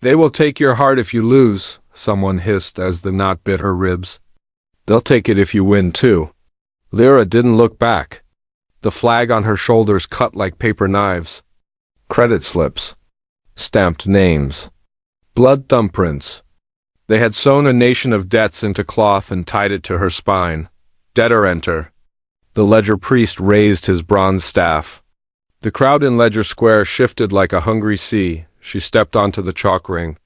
They will take your heart if you lose, someone hissed as the knot bit her ribs. They'll take it if you win, too. Lyra didn't look back. The flag on her shoulders cut like paper knives. Credit slips. Stamped names. Blood thumbprints. They had sewn a nation of debts into cloth and tied it to her spine. Debtor enter. The ledger priest raised his bronze staff. The crowd in Ledger Square shifted like a hungry sea. She stepped onto the chalk ring.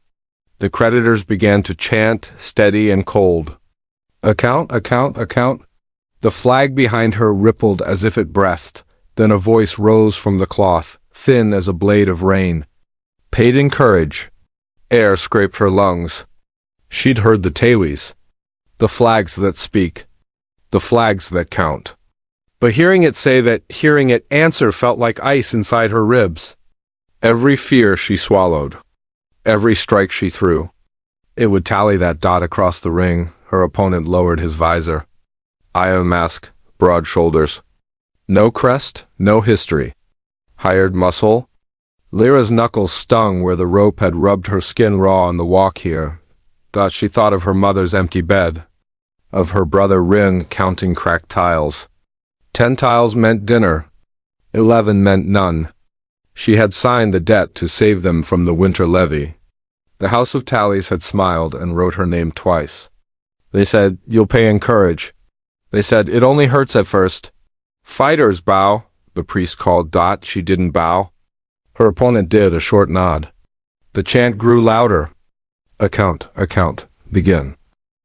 The creditors began to chant, steady and cold. Account, account, account. The flag behind her rippled as if it breathed. Then a voice rose from the cloth, thin as a blade of rain. Paid in courage. Air scraped her lungs. She'd heard the tailies. The flags that speak. The flags that count. But hearing it say that, hearing it answer felt like ice inside her ribs. Every fear she swallowed. Every strike she threw. It would tally that dot across the ring. Her opponent lowered his visor. IOU mask, broad shoulders. No crest, no history. Hired muscle. Lyra's knuckles stung where the rope had rubbed her skin raw on the walk here. She thought of her mother's empty bed. Of her brother Rin counting cracked tiles. 10 tiles meant dinner. 11 meant none. She had signed the debt to save them from the winter levy. The House of Tallies had smiled and wrote her name twice. They said, "You'll pay in courage." They said, "It only hurts at first." "Fighters bow," the priest called. She didn't bow. Her opponent did, a short nod. The chant grew louder. Account, account, begin.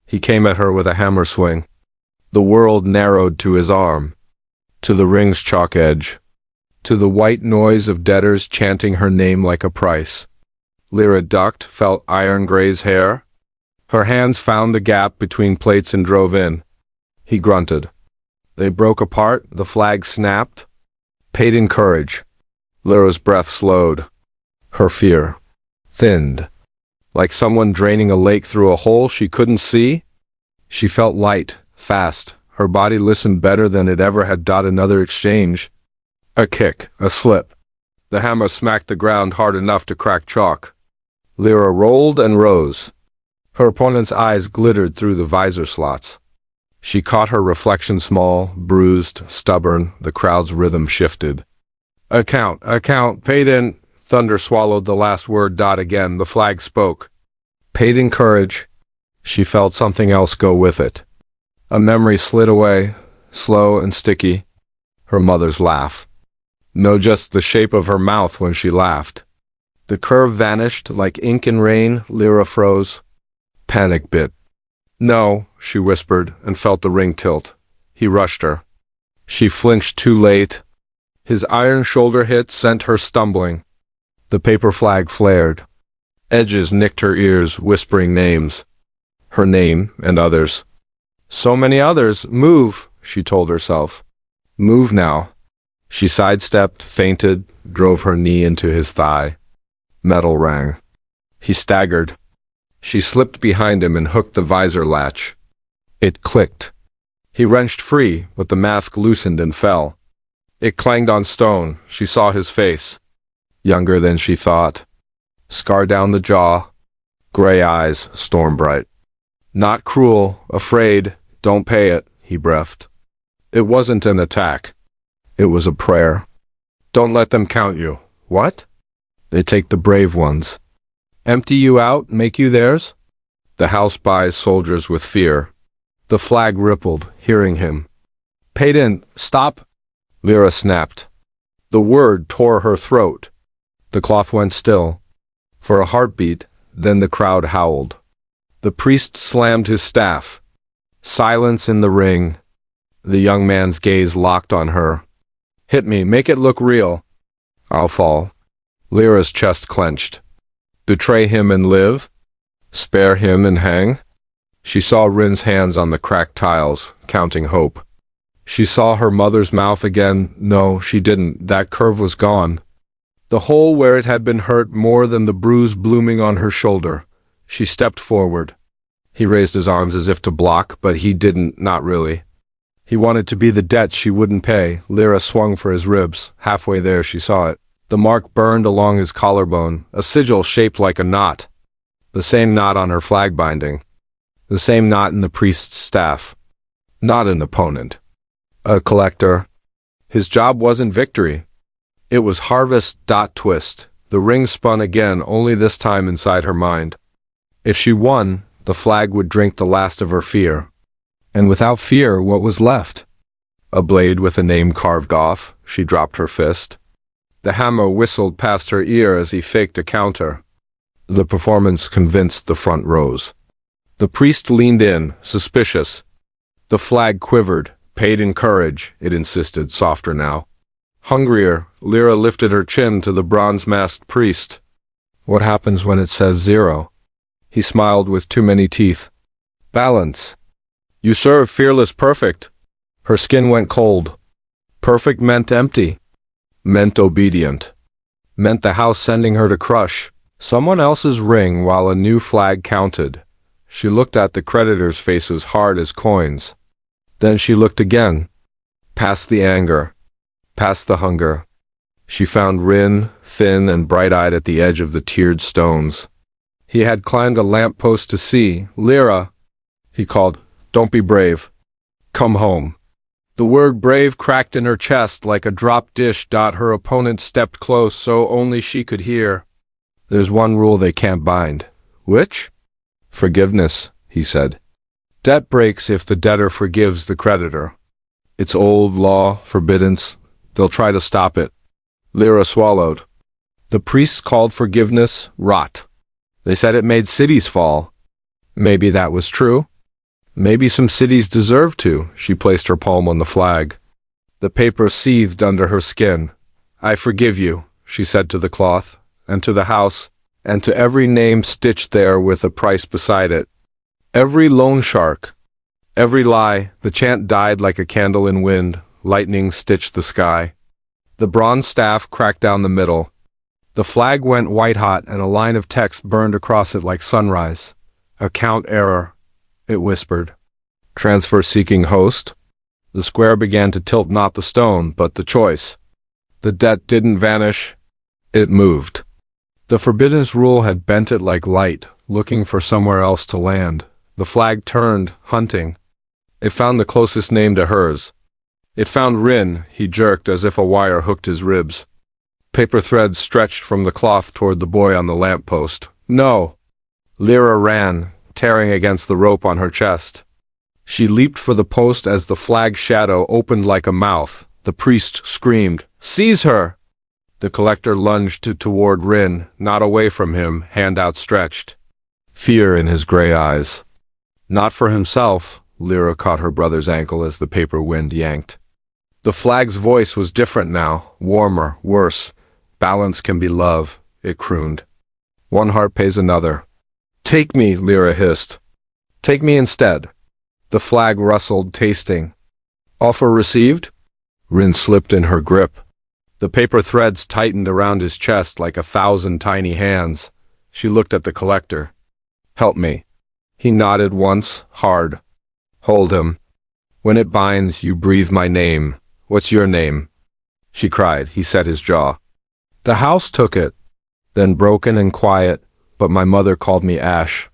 He came at her with a hammer swing. The world narrowed to his arm. To the ring's chalk edge. To the white noise of debtors chanting her name like a price. Lyra ducked, felt iron graze hair. Her hands found the gap between plates and drove in. He grunted. They broke apart, the flag snapped. Paid in courage. Lyra's breath slowed. Her fear thinned. Like someone draining a lake through a hole she couldn't see. She felt light, fast. Her body listened better than it ever had. Another exchange. A kick, a slip. The hammer smacked the ground hard enough to crack chalk. Lyra rolled and rose. Her opponent's eyes glittered through the visor slots. She caught her reflection small, bruised, stubborn. The crowd's rhythm shifted. Account, account, paid in. Thunder swallowed the last word. Again, the flag spoke. Paid in courage. She felt something else go with it. A memory slid away, slow and sticky. Her mother's laugh. No, just the shape of her mouth when she laughed. The curve vanished like ink in rain. Lyra froze. Panic bit. No, she whispered and felt the ring tilt. He rushed her. She flinched too late. His iron shoulder hit sent her stumbling. The paper flag flared. Edges nicked her ears, whispering names. Her name and others. So many others. Move, she told herself. Move now. She sidestepped, fainted, drove her knee into his thigh. Metal rang. He staggered. She slipped behind him and hooked the visor latch. It clicked. He wrenched free, but the mask loosened and fell. It clanged on stone. She saw his face. Younger than she thought. Scar down the jaw. Gray eyes, storm bright. Not cruel, afraid. Don't pay it, he breathed. It wasn't an attack. It was a prayer. Don't let them count you. What? They take the brave ones. Empty you out, make you theirs? The house buys soldiers with fear. The flag rippled, hearing him. Paid in, stop. Lyra snapped. The word tore her throat. The cloth went still. For a heartbeat, then the crowd howled. The priest slammed his staff. Silence in the ring. The young man's gaze locked on her. Hit me, make it look real. I'll fall. Lyra's chest clenched. Betray him and live? Spare him and hang? She saw Rin's hands on the cracked tiles, counting hope. She saw her mother's mouth again. No, she didn't. That curve was gone. The hole where it had been hurt more than the bruise blooming on her shoulder. She stepped forward. He raised his arms as if to block, but he didn't, not really. He wanted to be the debt she wouldn't pay. Lyra swung for his ribs. Halfway there, she saw it. The mark burned along his collarbone, a sigil shaped like a knot. The same knot on her flag binding. The same knot in the priest's staff. Not an opponent. A collector. His job wasn't victory. It was harvest. Twist. The ring spun again, only this time inside her mind. If she won, the flag would drink the last of her fear. And without fear, what was left? A blade with a name carved off. She dropped her fist. The hammer whistled past her ear as he faked a counter. The performance convinced the front rows. The priest leaned in, suspicious. The flag quivered, paid in courage, it insisted, softer now. Hungrier, Lyra lifted her chin to the bronze-masked priest. What happens when it says 0? He smiled with too many teeth. Balance. You serve fearless perfect. Her skin went cold. Perfect meant empty. Meant obedient. Meant the house sending her to crush someone else's ring while a new flag counted. She looked at the creditors' faces hard as coins. Then she looked again. Past the anger. Past the hunger. She found Rin, thin and bright-eyed at the edge of the tiered stones. He had climbed a lamp-post to see. Lyra, he called, don't be brave. Come home. The word brave cracked in her chest like a dropped dish. Her opponent stepped close so only she could hear. There's one rule they can't bind. Which? Forgiveness, he said. Debt breaks if the debtor forgives the creditor. It's old law, forbiddance. They'll try to stop it. Lyra swallowed. The priests called forgiveness rot. They said it made cities fall. Maybe that was true. Maybe some cities deserved to. She placed her palm on the flag. The paper seethed under her skin. I forgive you, she said to the cloth, and to the house, and to every name stitched there with a price beside it. Every loan shark. Every lie. The chant died like a candle in wind. Lightning stitched the sky. The bronze staff cracked down the middle. The flag went white-hot and a line of text burned across it like sunrise. Account error, it whispered. Transfer-seeking host? The square began to tilt, not the stone, but the choice. The debt didn't vanish. It moved. The forbiddance rule had bent it like light, looking for somewhere else to land. The flag turned, hunting. It found the closest name to hers. It found Rin. He jerked as if a wire hooked his ribs. Paper threads stretched from the cloth toward the boy on the lamppost. No! Lyra ran, tearing against the rope on her chest. She leaped for the post as the flag shadow opened like a mouth. The priest screamed, "Seize her!" The collector lunged toward Rin, not away from him, hand outstretched. Fear in his gray eyes. Not for himself. Lyra caught her brother's ankle as the paper wind yanked. The flag's voice was different now, warmer, worse. Balance can be love, it crooned. One heart pays another. Take me, Lyra hissed. Take me instead. The flag rustled, tasting. Offer received? Rin slipped in her grip. The paper threads tightened around his chest like 1,000 tiny hands. She looked at the collector. Help me. He nodded once, hard. Hold him. When it binds, you breathe my name. What's your name? She cried. He set his jaw. The house took it. Then broken and quiet, but my mother called me Ash.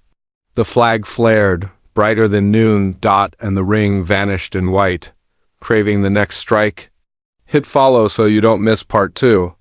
The flag flared, brighter than noon, and the ring vanished in white. Craving the next strike? Hit follow so you don't miss part 2.